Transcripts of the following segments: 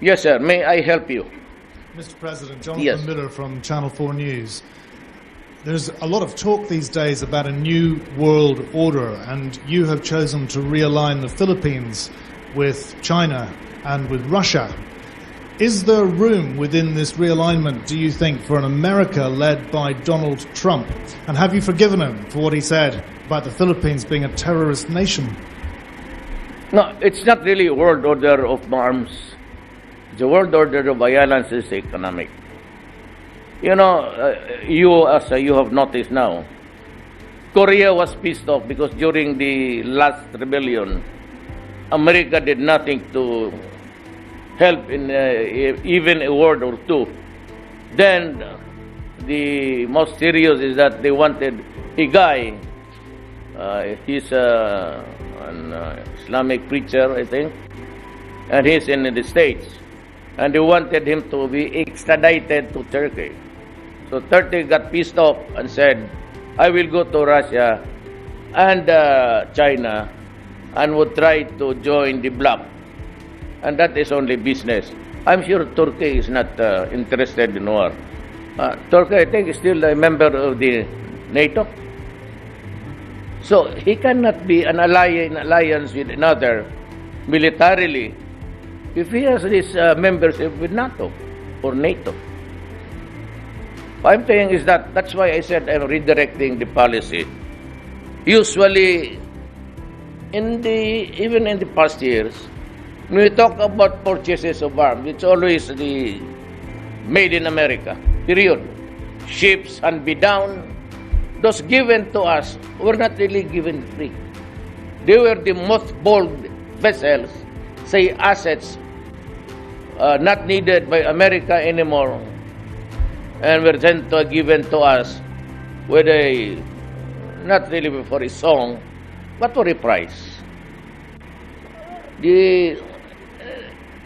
Yes, sir. May I help you? Mr. President, Jonathan Yes. Miller from Channel 4 News. There's a lot of talk these days about a new world order, and you have chosen to realign the Philippines with China and with Russia. Is there room within this realignment, do you think, for an America led by Donald Trump? And have you forgiven him for what he said about the Philippines being a terrorist nation? No, it's not really a world order of arms. The world order of violence is economic. You know, you have noticed now, Korea was pissed off because during the last rebellion, America did nothing to help in even a word or two. Then the most serious is that they wanted a guy, he's an Islamic preacher, I think, and he's in the States, and they wanted him to be extradited to Turkey. So Turkey got pissed off and said, I will go to Russia and China and would try to join the bloc. And that is only business. I'm sure Turkey is not interested in war. Turkey, I think, is still a member of the NATO. So he cannot be an alliance with another militarily if he has this membership with NATO or NATO. What I'm saying is that's why I said I'm redirecting the policy. Usually, even in the past years, when we talk about purchases of arms, it's always the made in America, period. Ships and be down, those given to us were not really given free. They were the mothballed vessels, say assets, not needed by America anymore, and were then given to us with a, not really for a song, but for a price.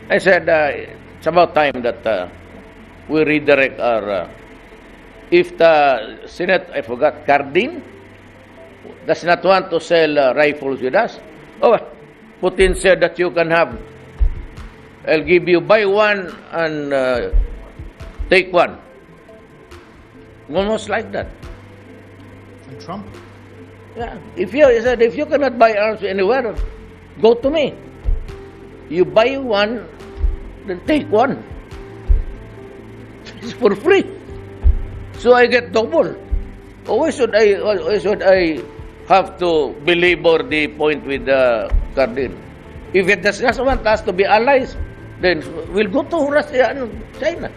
I said it's about time that we redirect our, if the Senate, I forgot, Cardin, does not want to sell rifles with us, Putin said that you can have, I'll give you buy one and take one. Almost like that. And Trump? Yeah. He said, if you cannot buy arms anywhere, go to me. You buy one, then take one. It's for free. So I get double. Why should I have to belabor the point with Cardin? If it does not want us to be allies, then we'll go to Russia and China.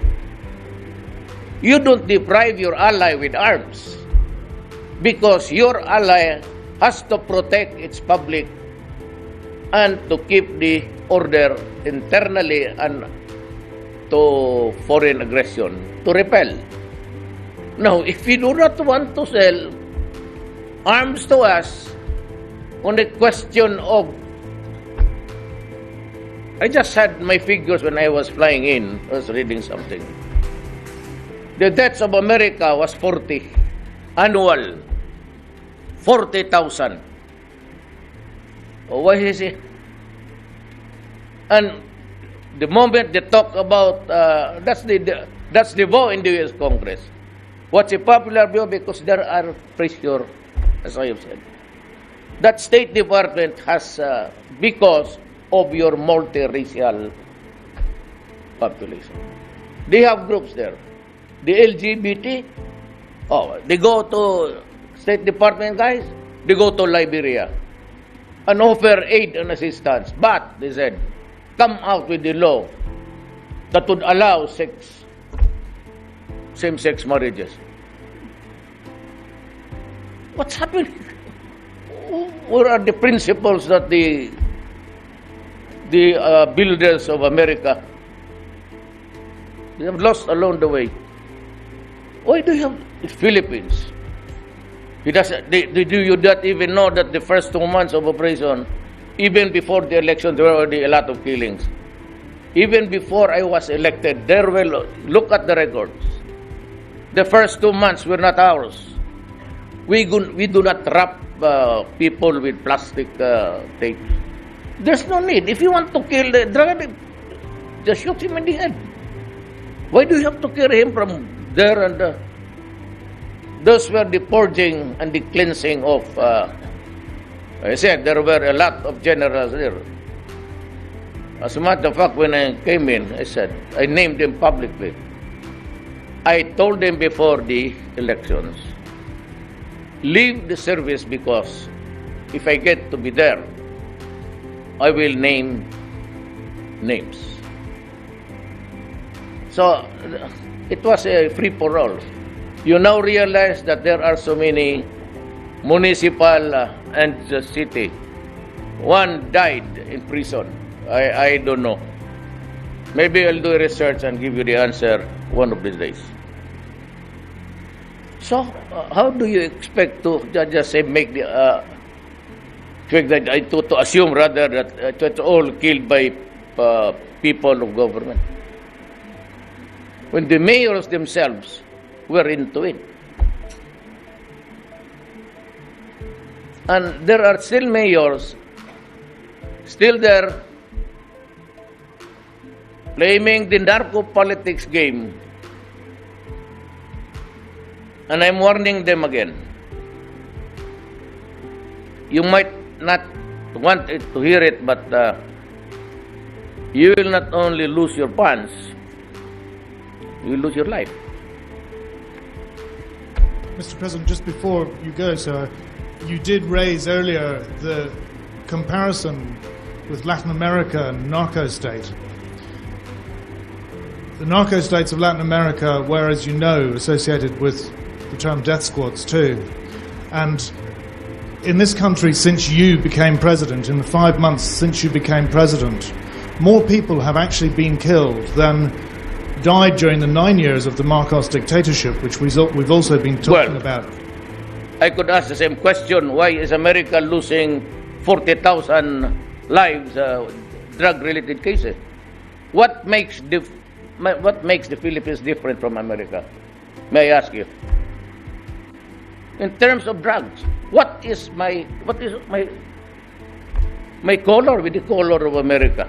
You don't deprive your ally with arms because your ally has to protect its public and to keep the order internally and to foreign aggression, to repel. Now, if you do not want to sell arms to us on the question of, I just had my figures when I was flying in, I was reading something. The deaths of America was 40, annual, 40,000. Why is it? And the moment they talk about, that's the vote in the US Congress. What's a popular view? Because there are pressure, as I have said. That State Department has, because of your multiracial population. They have groups there. The LGBT, they go to State Department guys, they go to Liberia and offer aid and assistance. But, they said, come out with the law that would allow same-sex marriages. What's happening? What are the principles that the builders of America, they have lost along the way? Why do you have the Philippines? Do you not even know that the first 2 months of operation, even before the election, there were already a lot of killings? Even before I was elected, there were, look at the records. The first 2 months were not ours. We do not wrap people with plastic tape. There's no need. If you want to kill the drug addict, just shoot him in the head. Why do you have to carry him from there? And those were the purging and the cleansing of, I said, there were a lot of generals there. As a matter of fact, when I came in, I said, I named them publicly. I told them before the elections, leave the service because if I get to be there, I will name names. So it was a free-for-all. You now realize that there are so many municipal and the city. One died in prison. I don't know. Maybe I'll do research and give you the answer one of these days. So, how do you expect to just say make the to assume rather that it's all killed by people of government when the mayors themselves were into it, and there are still mayors still there playing the narco politics game. And I'm warning them again. You might not want it to hear it, but you will not only lose your funds, you will lose your life. Mr. President, just before you go, sir, you did raise earlier the comparison with Latin America and narco state. The narco states of Latin America were, as you know, associated with the term death squads too. And in this country, since you became president, in the 5 months since you became president, more people have actually been killed than died during the 9 years of the Marcos dictatorship, which we've also been talking about. I could ask the same question. Why is America losing 40,000 lives, drug-related cases? What makes the Philippines different from America? May I ask you? In terms of drugs, what is my color with the color of America?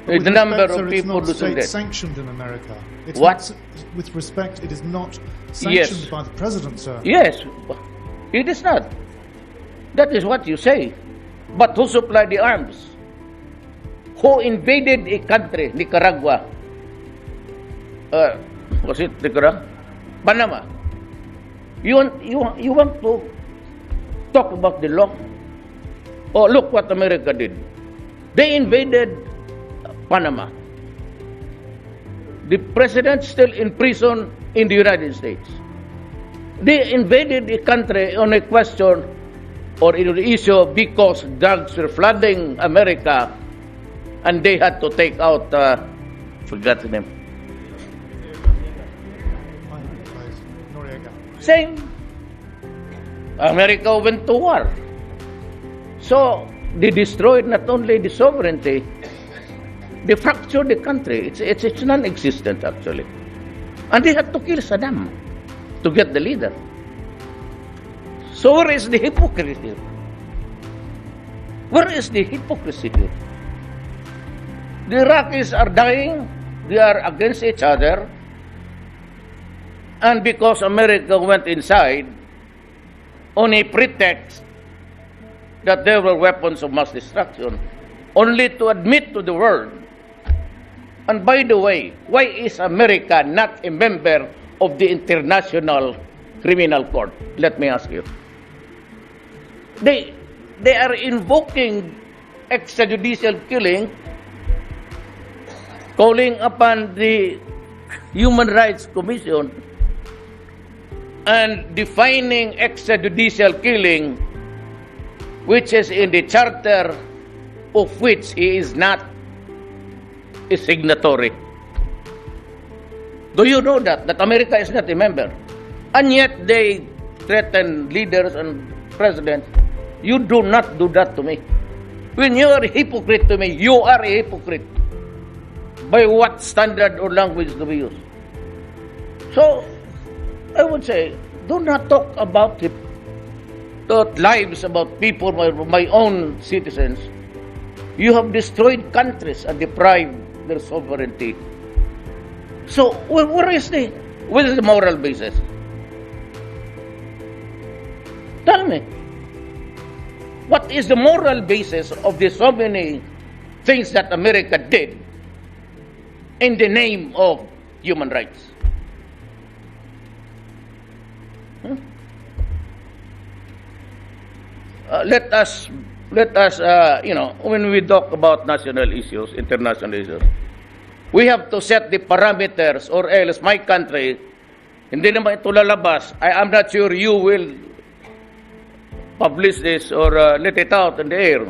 With the number respect, of sir, people it's not losing death. sanctioned in America. It's What? Not, with respect, it is not sanctioned Yes. by the president, sir. Yes, it is not. That is what you say. But who supplied the arms? Who invaded a country, Nicaragua? Was it Nicaragua? Panama. You want to talk about the law? Oh, look what America did. They invaded Panama. The president still in prison in the United States. They invaded the country on a question or in the issue because drugs were flooding America and they had to take out, forgot the name. Same. America went to war. So, they destroyed not only the sovereignty, they fractured the country. It's non-existent, actually. And they had to kill Saddam to get the leader. So where is the hypocrisy? Where is the hypocrisy here? The Iraqis are dying. They are against each other. And because America went inside on a pretext that there were weapons of mass destruction, only to admit to the world. And by the way, why is America not a member of the International Criminal Court? Let me ask you. They are invoking extrajudicial killing, calling upon the Human Rights Commission and defining extrajudicial killing, which is in the charter of which he is not a signatory. Do you know that America is not a member? And yet they threaten leaders and presidents. You do not do that to me. When you are a hypocrite to me, you are a hypocrite. By what standard or language do we use? So, I would say, do not talk about the lives, about people, my own citizens. You have destroyed countries and deprived violate their sovereignty. So, where is the moral basis? Tell me. What is the moral basis of the so many things that America did in the name of human rights? Let us, when we talk about national issues, international issues, we have to set the parameters, or else my country, hindi naman ito lalabas. I'm not sure you will publish this or let it out in the air.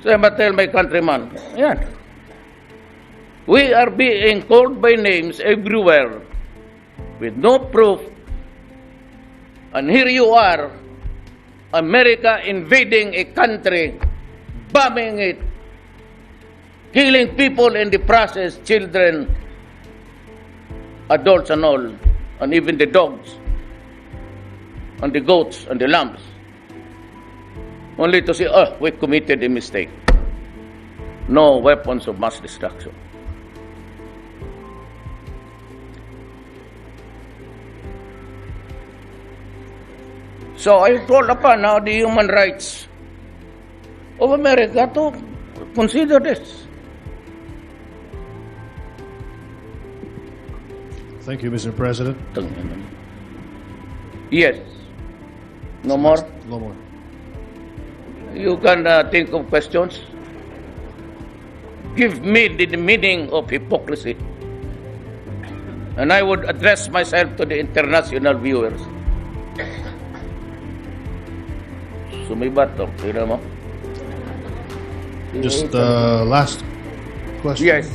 So I must tell my countrymen, yeah, we are being called by names everywhere with no proof. And here you are, America invading a country, bombing it, killing people in the process, children, adults and all, and even the dogs, and the goats, and the lambs. Only to say, oh, we committed a mistake. No weapons of mass destruction. So I call upon now the human rights of America to consider this. Thank you, Mr. President. Yes. No more? No more. You can think of questions. Give me the meaning of hypocrisy. And I would address myself to the international viewers. Sumibat, tingnan mo. Just last question. Yes.